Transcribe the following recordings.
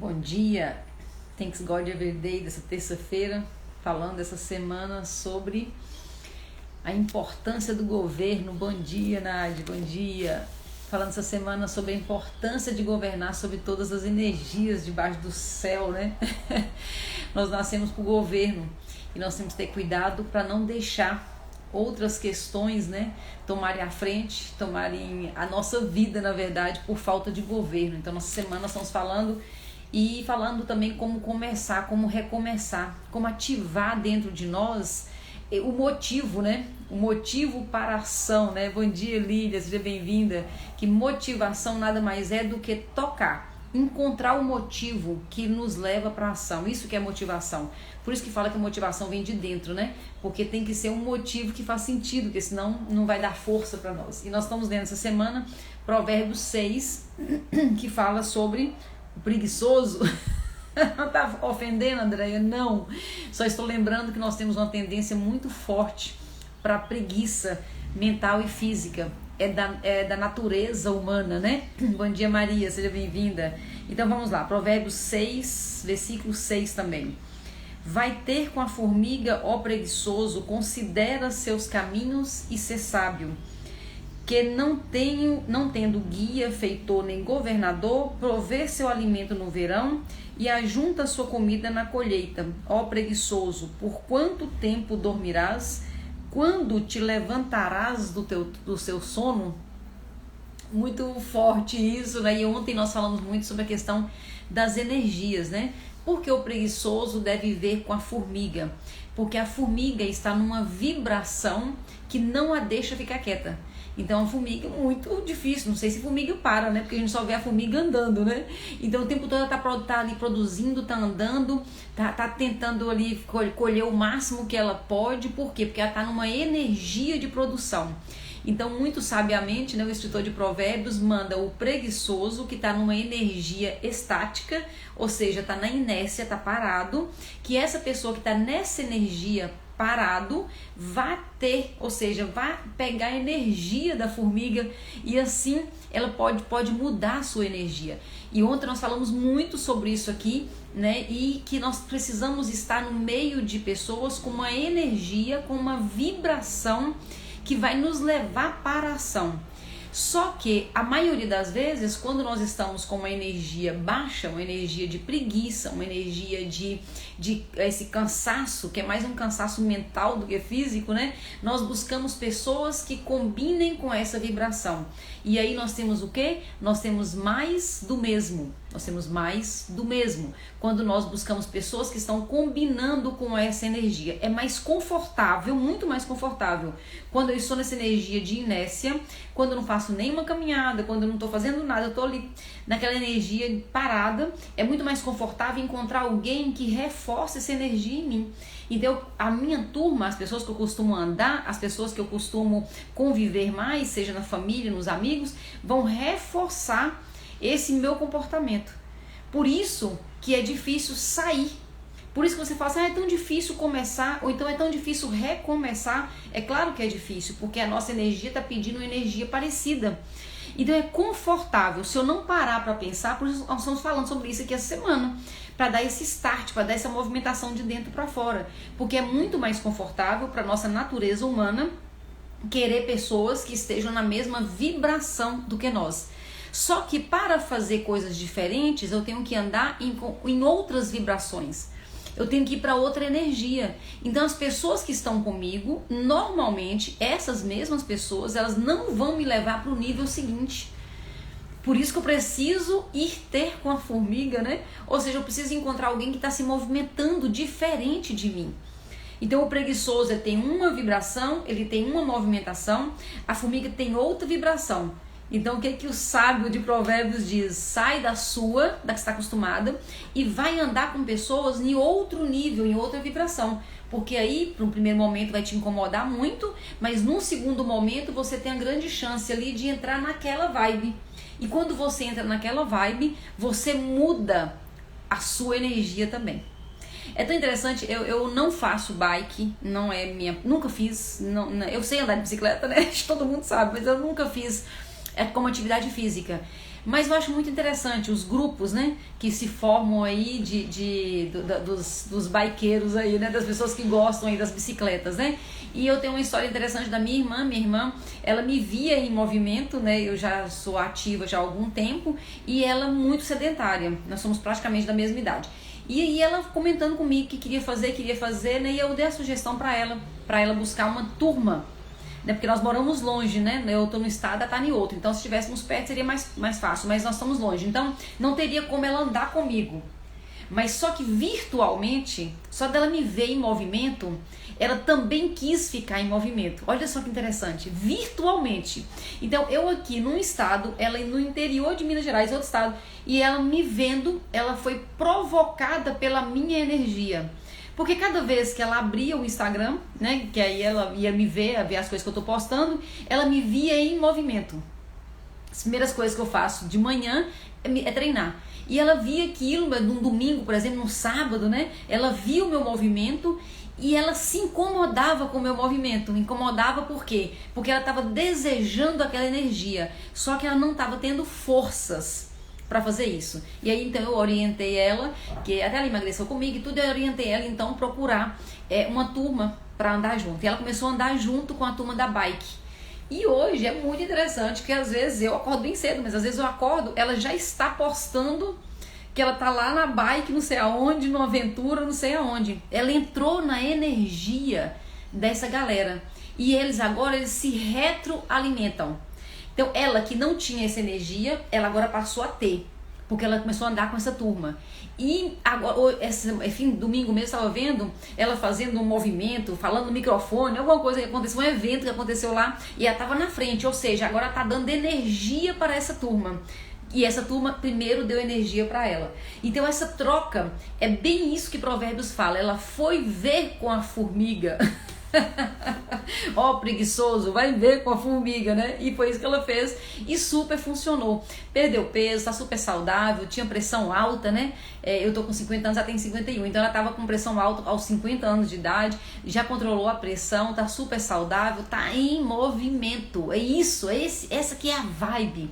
Bom dia, Thanks God Everyday dessa terça-feira, falando essa semana sobre a importância do governo. Bom dia, Nádia, bom dia. Falando essa semana sobre a importância de governar sobre todas as energias debaixo do céu, né? Nós nascemos para o governo e nós temos que ter cuidado para não deixar outras questões, né, tomarem a frente, tomarem a nossa vida, na verdade, por falta de governo. Então, nessa semana nós estamos falando também como começar, como recomeçar, como ativar dentro de nós o motivo, né? O motivo para a ação, né? Bom dia, Lília, seja bem-vinda. Que motivação nada mais é do que tocar, encontrar o motivo que nos leva para a ação. Isso que é motivação. Por isso que fala que a motivação vem de dentro, né? Porque tem que ser um motivo que faz sentido, porque senão não vai dar força para nós. E nós estamos lendo essa semana Provérbios 6, que fala sobre o preguiçoso. Não tá ofendendo, Andréia? Não. Só estou lembrando que nós temos uma tendência muito forte para preguiça mental e física. É da natureza humana, né? Bom dia, Maria, seja bem-vinda. Então vamos lá, Provérbios 6, versículo 6 também. Vai ter com a formiga, ó preguiçoso, considera seus caminhos e ser sábio. Que não tendo guia, feitor nem governador, prover seu alimento no verão e ajunta sua comida na colheita. Ó preguiçoso, por quanto tempo dormirás? Quando te levantarás do seu sono? Muito forte isso, né? E ontem nós falamos muito sobre a questão das energias, né? Porque o preguiçoso deve viver com a formiga? Porque a formiga está numa vibração que não a deixa ficar quieta. Então a formiga é muito difícil, não sei se formiga para, né? Porque a gente só vê a formiga andando, né? Então o tempo todo ela tá ali produzindo, tá andando, tá tentando ali colher o máximo que ela pode. Por quê? Porque ela tá numa energia de produção. Então, muito sabiamente, né, o escritor de Provérbios manda o preguiçoso, que está numa energia estática, ou seja, está na inércia, está parado, que essa pessoa que está nessa energia parado vai ter, ou seja, vai pegar a energia da formiga e assim ela pode mudar a sua energia. E ontem nós falamos muito sobre isso aqui, né? E que nós precisamos estar no meio de pessoas com uma energia, com uma vibração que vai nos levar para a ação. Só que a maioria das vezes, quando nós estamos com uma energia baixa, uma energia de preguiça, uma energia de esse cansaço, que é mais um cansaço mental do que físico, né? Nós buscamos pessoas que combinem com essa vibração. E aí nós temos o quê? Nós temos mais do mesmo. Nós temos mais do mesmo. Quando nós buscamos pessoas que estão combinando com essa energia. É mais confortável, muito mais confortável. Quando eu estou nessa energia de inércia, quando eu não faço nenhuma caminhada, quando eu não estou fazendo nada, eu estou ali naquela energia parada, é muito mais confortável encontrar alguém que reforce essa energia em mim. Então, a minha turma, as pessoas que eu costumo andar, as pessoas que eu costumo conviver mais, seja na família, nos amigos, vão reforçar esse meu comportamento. Por isso que é difícil sair. Por isso que você fala assim, é tão difícil começar, ou então é tão difícil recomeçar. É claro que é difícil, porque a nossa energia está pedindo uma energia parecida. Então é confortável. Se eu não parar para pensar, por isso nós estamos falando sobre isso aqui essa semana, para dar esse start, para dar essa movimentação de dentro para fora. Porque é muito mais confortável para a nossa natureza humana querer pessoas que estejam na mesma vibração do que nós. Só que para fazer coisas diferentes, eu tenho que andar em outras vibrações. Eu tenho que ir para outra energia. Então as pessoas que estão comigo, normalmente, essas mesmas pessoas, elas não vão me levar para o nível seguinte. Por isso que eu preciso ir ter com a formiga, né? Ou seja, eu preciso encontrar alguém que está se movimentando diferente de mim. Então o preguiçoso ele tem uma vibração, ele tem uma movimentação, a formiga tem outra vibração. Então o que o sábio de Provérbios diz? Sai da que você está acostumada e vai andar com pessoas em outro nível, em outra vibração. Porque aí, para um primeiro momento, vai te incomodar muito, mas num segundo momento você tem a grande chance ali de entrar naquela vibe. E quando você entra naquela vibe, você muda a sua energia também. É tão interessante, eu não faço bike, não é minha, nunca fiz, não, eu sei andar de bicicleta, né? Todo mundo sabe, mas eu nunca fiz como atividade física. Mas eu acho muito interessante os grupos, né, que se formam aí dos bikeiros aí, né, das pessoas que gostam aí das bicicletas, né. E eu tenho uma história interessante da minha irmã, ela me via em movimento, né, eu já sou ativa já há algum tempo, e ela muito sedentária, nós somos praticamente da mesma idade. E aí ela comentando comigo que queria fazer, né, e eu dei a sugestão para ela buscar uma turma, né, porque nós moramos longe, né, eu tô no estado, ela tá em outro, então se estivéssemos perto seria mais fácil, mas nós estamos longe, então não teria como ela andar comigo. Mas só que virtualmente, só dela me ver em movimento, ela também quis ficar em movimento. Olha só que interessante, virtualmente. Então eu aqui num estado, ela no interior de Minas Gerais, outro estado, e ela me vendo, ela foi provocada pela minha energia. Porque cada vez que ela abria o Instagram, né, que aí ela ia me ver as coisas que eu tô postando, ela me via em movimento. As primeiras coisas que eu faço de manhã é treinar. E ela via aquilo num domingo, por exemplo, num sábado, né? Ela via o meu movimento e ela se incomodava com o meu movimento. Incomodava por quê? Porque ela estava desejando aquela energia, só que ela não estava tendo forças para fazer isso. E aí então eu orientei ela, que até ela emagreceu comigo e tudo, eu orientei ela então a procurar uma turma para andar junto. E ela começou a andar junto com a turma da bike. E hoje é muito interessante, porque às vezes eu acordo bem cedo, mas às vezes eu acordo, ela já está postando que ela tá lá na bike, não sei aonde, numa aventura, não sei aonde. Ela entrou na energia dessa galera. E eles se retroalimentam. Então ela que não tinha essa energia, ela agora passou a ter, porque ela começou a andar com essa turma. E agora, domingo mesmo, eu estava vendo ela fazendo um movimento, falando no microfone, alguma coisa que aconteceu, um evento que aconteceu lá, e ela estava na frente, ou seja, agora está dando energia para essa turma. E essa turma primeiro deu energia para ela. Então essa troca, é bem isso que Provérbios fala, ela foi ver com a formiga. Ó, preguiçoso, vai ver com a formiga, né? E foi isso que ela fez e super funcionou. Perdeu peso, tá super saudável, tinha pressão alta, né? Eu tô com 50 anos, ela tem 51, então ela tava com pressão alta aos 50 anos de idade, já controlou a pressão, tá super saudável, tá em movimento. É isso, essa que é a vibe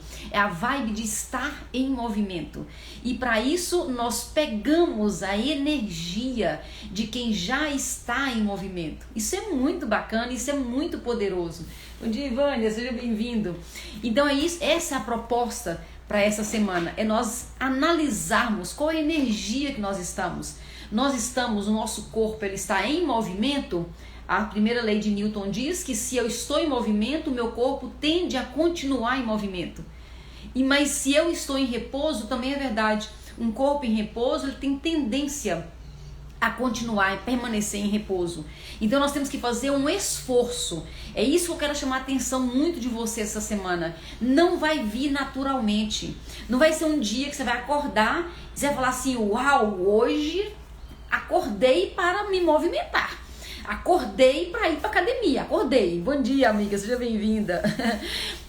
de estar em movimento. E para isso nós pegamos a energia de quem já está em movimento. Isso é muito bacana, isso é muito poderoso. Bom dia, Ivânia, seja bem-vindo. Então é isso, essa é a proposta para essa semana, é nós analisarmos qual é a energia que nós estamos. Nós estamos, o nosso corpo ele está em movimento. A primeira lei de Newton diz que se eu estou em movimento, meu corpo tende a continuar em movimento. Mas se eu estou em repouso, também é verdade. Um corpo em repouso ele tem tendência a continuar e permanecer em repouso. Então nós temos que fazer um esforço. É isso que eu quero chamar a atenção muito de você essa semana. Não vai vir naturalmente. Não vai ser um dia que você vai acordar e você vai falar assim, uau, hoje acordei para me movimentar. Acordei para ir para academia, acordei. Bom dia, amiga, seja bem-vinda.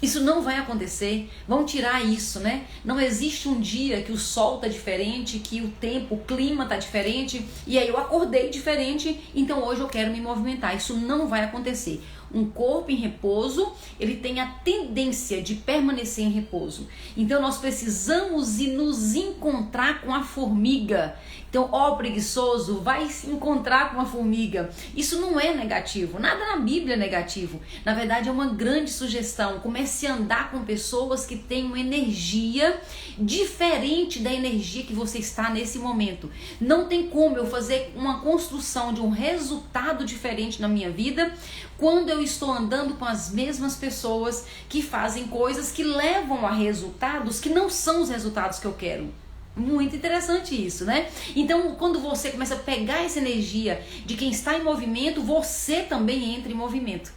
Isso não vai acontecer. Vamos tirar isso, né? Não existe um dia que o sol tá diferente, que o tempo, o clima tá diferente, e aí eu acordei diferente, então hoje eu quero me movimentar. Isso não vai acontecer. Um corpo em repouso, ele tem a tendência de permanecer em repouso. Então nós precisamos ir nos encontrar com a formiga. Então, ó preguiçoso, vai se encontrar com a formiga. Isso não é negativo, nada na Bíblia é negativo. Na verdade é uma grande sugestão. Comece a andar com pessoas que têm uma energia diferente da energia que você está nesse momento. Não tem como eu fazer uma construção de um resultado diferente na minha vida quando eu estou andando com as mesmas pessoas que fazem coisas que levam a resultados que não são os resultados que eu quero. Muito interessante isso, né? Então, quando você começa a pegar essa energia de quem está em movimento, você também entra em movimento.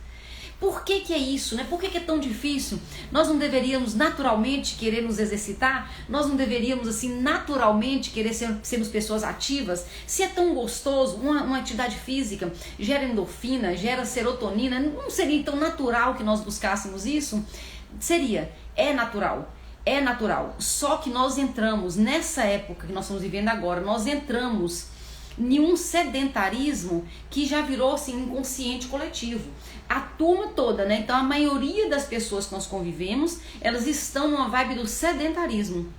Por que é isso, né? Por que é tão difícil? Nós não deveríamos naturalmente querer nos exercitar? Nós não deveríamos, assim, naturalmente querer sermos pessoas ativas? Se é tão gostoso, uma atividade física gera endorfina, gera serotonina, não seria tão natural que nós buscássemos isso? Seria, é natural. É natural, só que nós entramos nessa época que nós estamos vivendo agora, nós entramos nenhum sedentarismo que já virou assim inconsciente coletivo. A turma toda, né? Então a maioria das pessoas que nós convivemos, elas estão numa vibe do sedentarismo.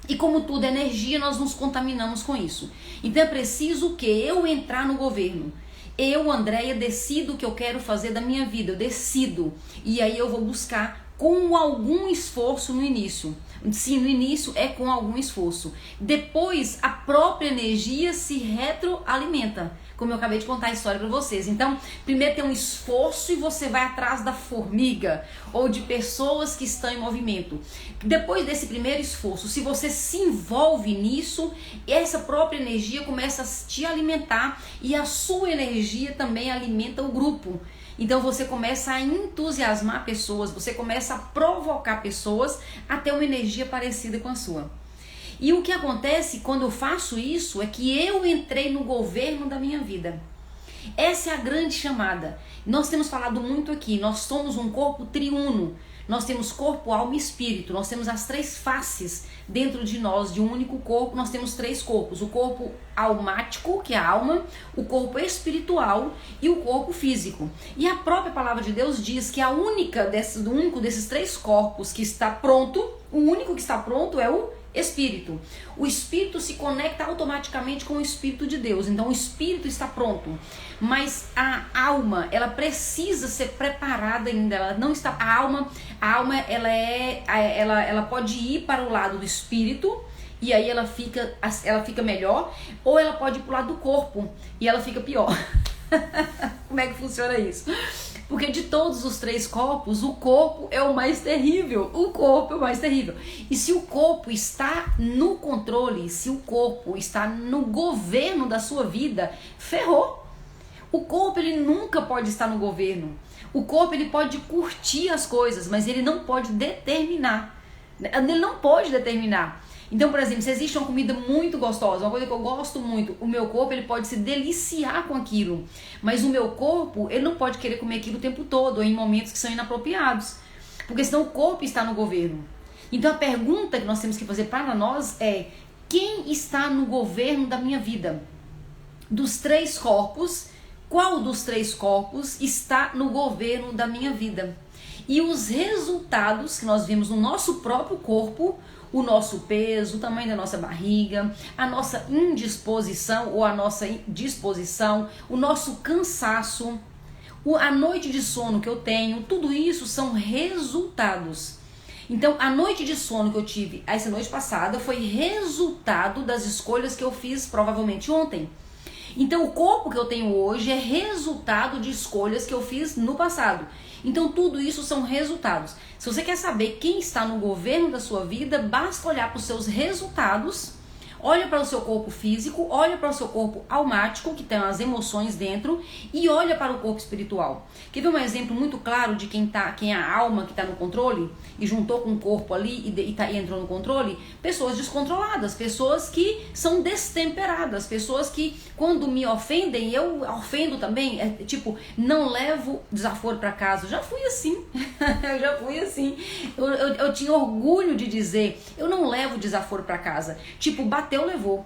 E como tudo é energia, nós nos contaminamos com isso. Então é preciso que eu entrar no governo. Eu, Andréia, decido o que eu quero fazer da minha vida, eu decido. E aí eu vou buscar com algum esforço no início. Sim, no início é com algum esforço. Depois, a própria energia se retroalimenta, como eu acabei de contar a história para vocês. Então, primeiro tem um esforço e você vai atrás da formiga ou de pessoas que estão em movimento. Depois desse primeiro esforço, se você se envolve nisso, essa própria energia começa a te alimentar e a sua energia também alimenta o grupo. Então você começa a entusiasmar pessoas, você começa a provocar pessoas a ter uma energia parecida com a sua. E o que acontece quando eu faço isso é que eu entrei no governo da minha vida. Essa é a grande chamada. Nós temos falado muito aqui, nós somos um corpo triuno. Nós temos corpo, alma e espírito. Nós temos as três faces dentro de nós, de um único corpo. Nós temos três corpos. O corpo almático, que é a alma, o corpo espiritual e o corpo físico. E a própria palavra de Deus diz que o único desses três corpos que está pronto, o único que está pronto é o espírito. O espírito se conecta automaticamente com o espírito de Deus. Então o espírito está pronto. Mas a alma, ela precisa ser preparada ainda. Ela não está. A alma ela pode ir para o lado do espírito e aí ela fica melhor, ou ela pode ir para o lado do corpo e ela fica pior. Como é que funciona isso? Porque de todos os três corpos, o corpo é o mais terrível. O corpo é o mais terrível. E se o corpo está no controle, se o corpo está no governo da sua vida, ferrou. O corpo, ele nunca pode estar no governo. O corpo, ele pode curtir as coisas, mas ele não pode determinar. Ele não pode determinar. Então, por exemplo, se existe uma comida muito gostosa, uma coisa que eu gosto muito, o meu corpo, ele pode se deliciar com aquilo, mas o meu corpo, ele não pode querer comer aquilo o tempo todo, ou em momentos que são inapropriados, porque senão o corpo está no governo. Então a pergunta que nós temos que fazer para nós é: quem está no governo da minha vida? Dos três corpos, qual dos três corpos está no governo da minha vida? E os resultados que nós vimos no nosso próprio corpo, o nosso peso, o tamanho da nossa barriga, a nossa indisposição ou a nossa disposição, o nosso cansaço, a noite de sono que eu tenho, tudo isso são resultados. Então, a noite de sono que eu tive essa noite passada foi resultado das escolhas que eu fiz provavelmente ontem. Então, o corpo que eu tenho hoje é resultado de escolhas que eu fiz no passado. Então, tudo isso são resultados. Se você quer saber quem está no governo da sua vida, basta olhar para os seus resultados, olha para o seu corpo físico, olha para o seu corpo almático, que tem as emoções dentro, e olha para o corpo espiritual. Quer ver um exemplo muito claro de quem é a alma que está no controle e juntou com o corpo ali e entrou no controle? Pessoas descontroladas, pessoas que são destemperadas, pessoas que quando me ofendem, eu ofendo também, tipo, não levo desaforo para casa. Eu já fui assim, eu tinha orgulho de dizer, eu não levo desaforo para casa, tipo, bateu, levou.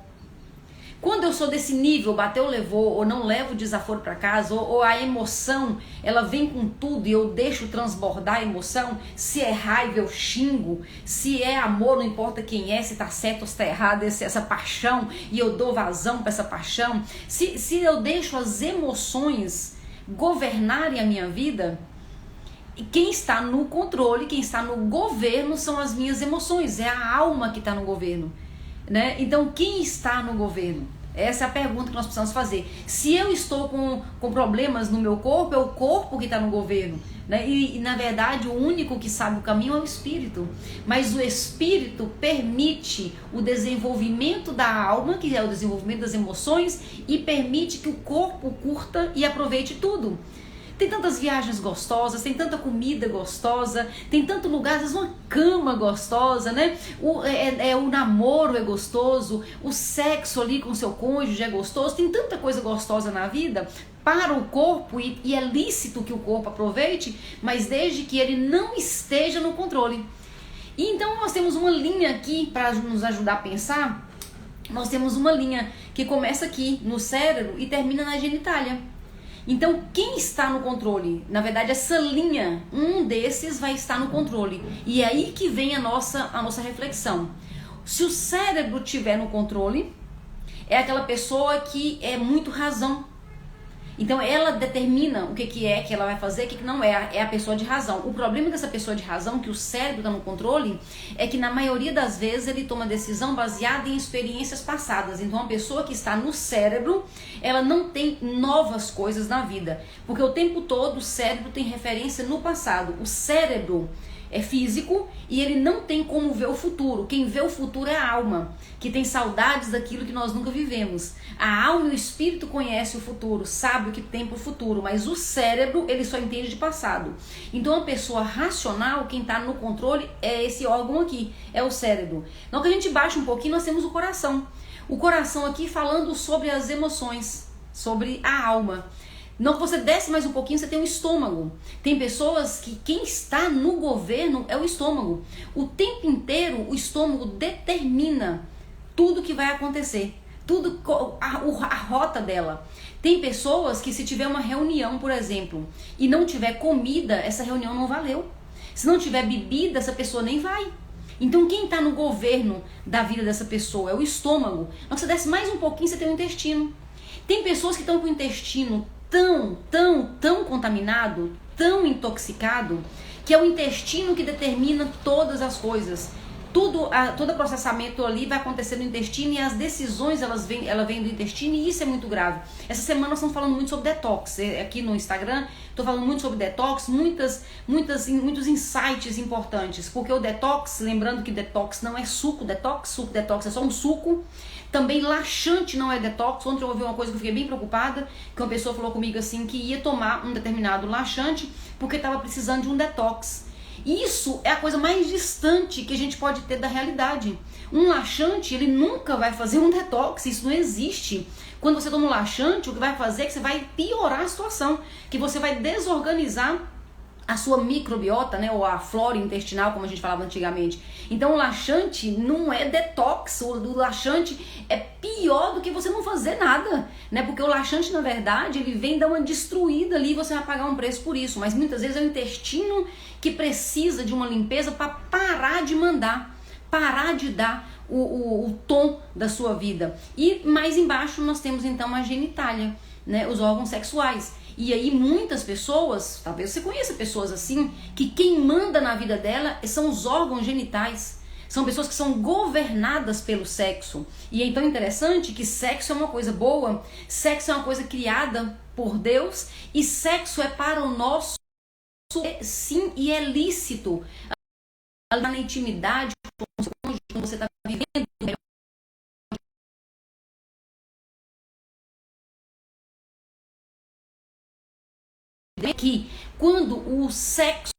Quando eu sou desse nível, bateu, levou, ou não levo desaforo para casa, ou a emoção, ela vem com tudo e eu deixo transbordar a emoção, se é raiva eu xingo, se é amor, não importa quem é, se tá certo ou se tá errado, essa paixão, e eu dou vazão para essa paixão, se eu deixo as emoções governarem a minha vida, quem está no controle, quem está no governo são as minhas emoções, é a alma que está no governo. Né? Então, quem está no governo? Essa é a pergunta que nós precisamos fazer. Se eu estou com problemas no meu corpo, é o corpo que está no governo. Né? E, na verdade, o único que sabe o caminho é o espírito. Mas o espírito permite o desenvolvimento da alma, que é o desenvolvimento das emoções, e permite que o corpo curta e aproveite tudo. Tem tantas viagens gostosas, tem tanta comida gostosa, tem tanto lugar, às vezes uma cama gostosa, né? O namoro é gostoso, o sexo ali com o seu cônjuge é gostoso, tem tanta coisa gostosa na vida para o corpo e é lícito que o corpo aproveite, mas desde que ele não esteja no controle. E então nós temos uma linha aqui para nos ajudar a pensar nós temos uma linha que começa aqui no cérebro e termina na genitália. Então, quem está no controle? Na verdade, essa linha, um desses vai estar no controle. E é aí que vem a nossa reflexão. Se o cérebro estiver no controle, é aquela pessoa que é muito razão. Então ela determina o que é que ela vai fazer, o que não é. É a pessoa de razão. O problema dessa pessoa de razão, que o cérebro está no controle, é que na maioria das vezes ele toma decisão baseada em experiências passadas. Então a pessoa que está no cérebro, ela não tem novas coisas na vida. Porque o tempo todo o cérebro tem referência no passado. O cérebro é físico e ele não tem como ver o futuro. Quem vê o futuro é a alma, que tem saudades daquilo que nós nunca vivemos. A alma e o espírito conhecem o futuro, sabe o que tem pro futuro, mas o cérebro, ele só entende de passado. Então a pessoa racional, quem está no controle, é esse órgão aqui, é o cérebro. Então que a gente baixa um pouquinho, nós temos o coração. O coração aqui falando sobre as emoções, sobre a alma. Não, que você desce mais um pouquinho, você tem um estômago. Tem pessoas que quem está no governo é o estômago. O tempo inteiro o estômago determina tudo que vai acontecer. Tudo, a rota dela. Tem pessoas que se tiver uma reunião, por exemplo, e não tiver comida, essa reunião não valeu. Se não tiver bebida, essa pessoa nem vai. Então quem está no governo da vida dessa pessoa é o estômago. Então você desce mais um pouquinho, você tem o intestino. Tem pessoas que estão com o intestino tão contaminado, tão intoxicado, que é o intestino que determina todas as coisas. Todo processamento ali vai acontecer no intestino e as decisões ela vem do intestino, e isso é muito grave. Essa semana nós estamos falando muito sobre detox. Aqui no Instagram estou falando muito sobre detox, muitos insights importantes, porque o detox, lembrando que detox não é suco detox é só um suco. Também laxante não é detox. Ontem eu ouvi uma coisa que eu fiquei bem preocupada, que uma pessoa falou comigo assim, que ia tomar um determinado laxante porque estava precisando de um detox. Isso é a coisa mais distante que a gente pode ter da realidade. Um laxante, ele nunca vai fazer um detox, isso não existe. Quando você toma um laxante, o que vai fazer é que você vai piorar a situação, que você vai desorganizar a sua microbiota, né, ou a flora intestinal, como a gente falava antigamente. Então o laxante não é detox, o laxante é pior do que você não fazer nada, né? Porque o laxante, na verdade, ele vem dar uma destruída ali e você vai pagar um preço por isso, mas muitas vezes é o intestino que precisa de uma limpeza para parar de mandar, parar de dar o tom da sua vida. E mais embaixo nós temos então a genitália, né, os órgãos sexuais. E aí muitas pessoas, talvez você conheça pessoas assim, que quem manda na vida dela são os órgãos genitais. São pessoas que são governadas pelo sexo. E é então interessante que sexo é uma coisa boa, sexo é uma coisa criada por Deus, e sexo é para o nosso sim, e é lícito. Na intimidade com o seu cônjuge, quando você está vivendo que quando o sexo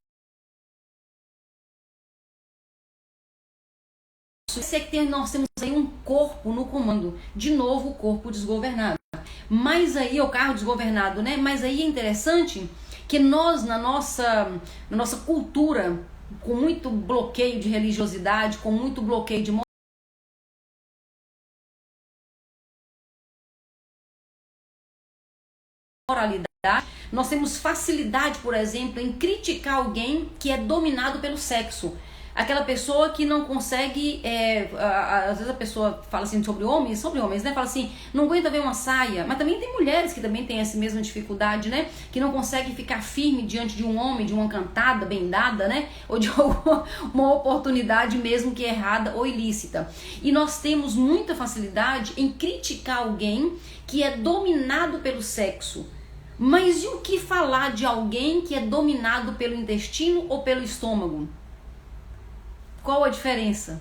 nós temos aí um corpo no comando, de novo o corpo desgovernado, mas aí é o carro desgovernado, né? Mas aí é interessante que nós na nossa cultura, com muito bloqueio de religiosidade, com muito bloqueio de moralidade, nós temos facilidade, por exemplo, em criticar alguém que é dominado pelo sexo. Aquela pessoa que não consegue, às vezes a pessoa fala assim sobre homens, né? Fala assim, não aguenta ver uma saia, mas também tem mulheres que também têm essa mesma dificuldade, né? Que não conseguem ficar firme diante de um homem, de uma cantada bem dada, né? Ou de uma oportunidade mesmo que errada ou ilícita. E nós temos muita facilidade em criticar alguém que é dominado pelo sexo. Mas e o que falar de alguém que é dominado pelo intestino ou pelo estômago? Qual a diferença?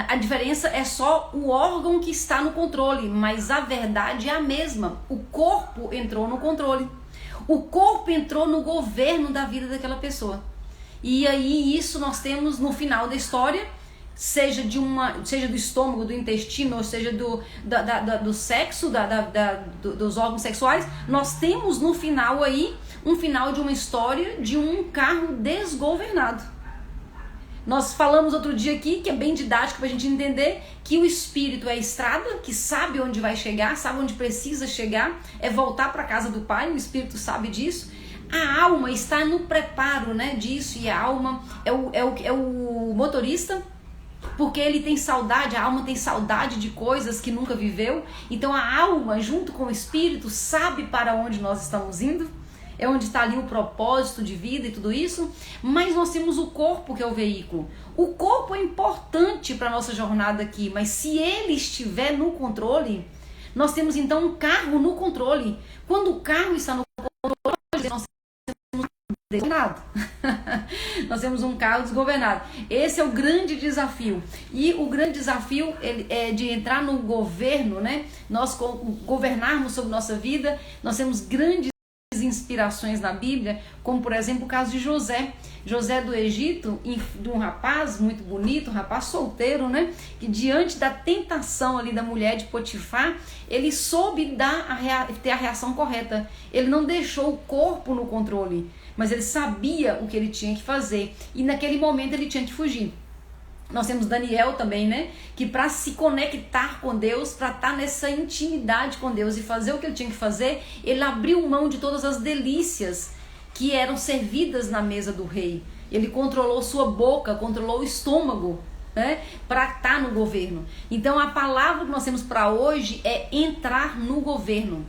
A diferença é só o órgão que está no controle, mas a verdade é a mesma. O corpo entrou no controle. O corpo entrou no governo da vida daquela pessoa. E aí isso nós temos no final da história, seja do estômago, do intestino, ou seja do sexo, dos órgãos sexuais, nós temos no final aí um final de uma história de um carro desgovernado. Nós falamos outro dia aqui, que é bem didático para a gente entender, que o espírito é a estrada, que sabe onde vai chegar, sabe onde precisa chegar, é voltar para a casa do Pai, o espírito sabe disso. A alma está no preparo, né, disso, e a alma é o motorista, porque ele tem saudade, a alma tem saudade de coisas que nunca viveu. Então a alma, junto com o espírito, sabe para onde nós estamos indo. É onde está ali o propósito de vida e tudo isso. Mas nós temos o corpo, que é o veículo. O corpo é importante para a nossa jornada aqui, mas se ele estiver no controle, nós temos então um carro no controle. Quando o carro está no controle, nós temos desgovernado. Nós temos um carro desgovernado. Esse é o grande desafio. E o grande desafio é de entrar no governo, né? Nós governarmos sobre nossa vida. Nós temos grandes inspirações na Bíblia, como por exemplo o caso de José do Egito, de um rapaz muito bonito, um rapaz solteiro, né, que diante da tentação ali da mulher de Potifar, ele soube ter a reação correta. Ele não deixou o corpo no controle, mas ele sabia o que ele tinha que fazer, e naquele momento ele tinha que fugir. Nós temos Daniel também, né? Que para se conectar com Deus, para estar nessa intimidade com Deus e fazer o que ele tinha que fazer, ele abriu mão de todas as delícias que eram servidas na mesa do rei. Ele controlou sua boca, controlou o estômago, né? Para estar no governo. Então a palavra que nós temos para hoje é entrar no governo.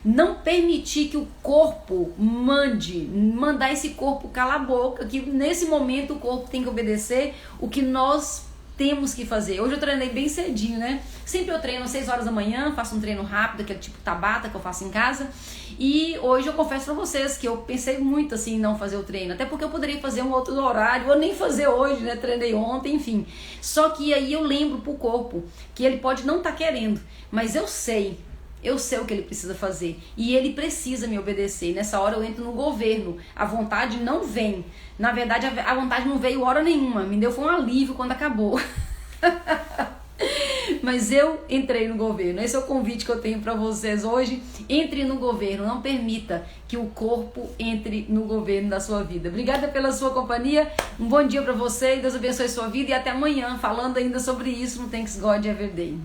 Não permitir que o corpo mandar esse corpo calar a boca, que nesse momento o corpo tem que obedecer o que nós temos que fazer. Hoje eu treinei bem cedinho, né? Sempre eu treino às 6 horas da manhã, faço um treino rápido, aquele tipo Tabata que eu faço em casa. E hoje eu confesso pra vocês que eu pensei muito assim em não fazer o treino, até porque eu poderia fazer um outro horário, ou nem fazer hoje, né? Treinei ontem, enfim. Só que aí eu lembro pro corpo que ele pode não estar querendo, mas eu sei o que ele precisa fazer e ele precisa me obedecer. Nessa hora eu entro no governo. A vontade não vem. Na verdade, a vontade não veio hora nenhuma. Me deu foi um alívio quando acabou. Mas eu entrei no governo. Esse é o convite que eu tenho para vocês hoje. Entre no governo. Não permita que o corpo entre no governo da sua vida. Obrigada pela sua companhia. Um bom dia para você. Deus abençoe a sua vida. E até amanhã, falando ainda sobre isso no Thanks God Every Day.